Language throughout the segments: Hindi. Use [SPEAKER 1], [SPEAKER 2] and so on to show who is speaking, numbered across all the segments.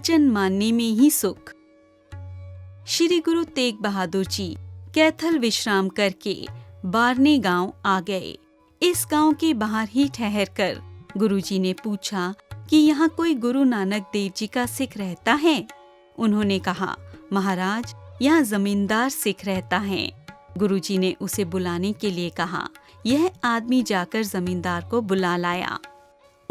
[SPEAKER 1] वचन मानने में ही सुख। श्री गुरु तेग बहादुर जी कैथल विश्राम करके बारने गांव आ गए। इस गांव के बाहर ही ठहरकर गुरुजी ने पूछा कि यहाँ कोई गुरु नानक देव जी का सिख रहता है? उन्होंने कहा, महाराज, यहाँ जमींदार सिख रहता है। गुरुजी ने उसे बुलाने के लिए कहा। यह आदमी जाकर जमींदार को बुला लाया।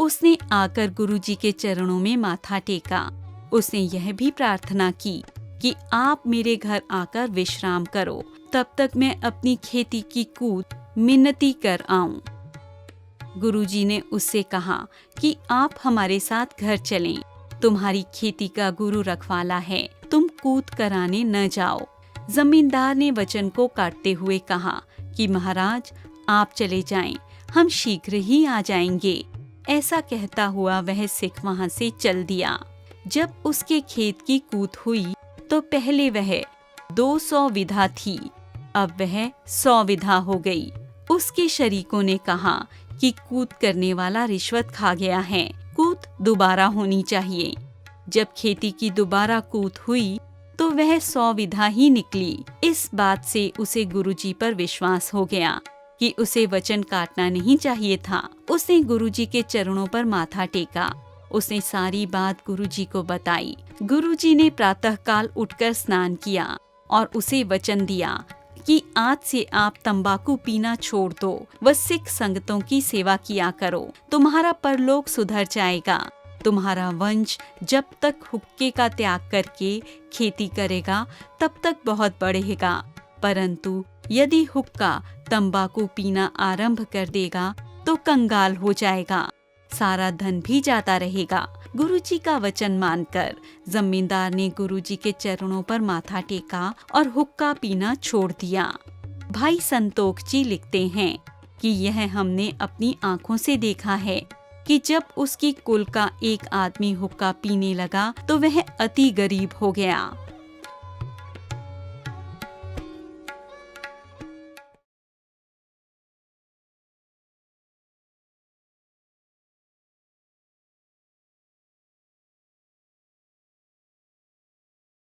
[SPEAKER 1] उसने आकर गुरुजी के चरणों में माथा टेका। उसने यह भी प्रार्थना की कि आप मेरे घर आकर विश्राम करो, तब तक मैं अपनी खेती की कूद मिन्नती कर आऊं। गुरुजी ने उससे कहा कि आप हमारे साथ घर चलें। तुम्हारी खेती का गुरु रखवाला है, तुम कूद कराने न जाओ। जमींदार ने वचन को काटते हुए कहा कि महाराज, आप चले जाएं, हम शीघ्र ही आ जाएंगे। ऐसा कहता हुआ वह सिख वहां से चल दिया। जब उसके खेत की कूद हुई तो पहले वह 200 विधा थी, अब वह 100 विधा हो गई। उसके शरीकों ने कहा कि कूद करने वाला रिश्वत खा गया है, कूद दोबारा होनी चाहिए। जब खेती की दोबारा कूद हुई तो वह 100 विधा ही निकली। इस बात से उसे गुरुजी पर विश्वास हो गया कि उसे वचन काटना नहीं चाहिए था। उसने गुरुजी के चरणों पर माथा टेका। उसने सारी बात गुरुजी को बताई। गुरुजी ने प्रातःकाल उठकर स्नान किया और उसे वचन दिया कि आज से आप तंबाकू पीना छोड़ दो व सिख संगतों की सेवा किया करो। तुम्हारा परलोक सुधर जाएगा। तुम्हारा वंश जब तक हुक्के का त्याग करके खेती करेगा तब तक बहुत बढ़ेगा, परंतु यदि हुक्का तंबाकू पीना आरंभ कर देगा तो कंगाल हो जाएगा, सारा धन भी जाता रहेगा। गुरुजी का वचन मानकर जमींदार ने गुरुजी के चरणों पर माथा टेका और हुक्का पीना छोड़ दिया। भाई संतोख जी लिखते हैं कि यह हमने अपनी आंखों से देखा है कि जब उसकी कुल का एक आदमी हुक्का पीने लगा तो वह अति गरीब हो गया।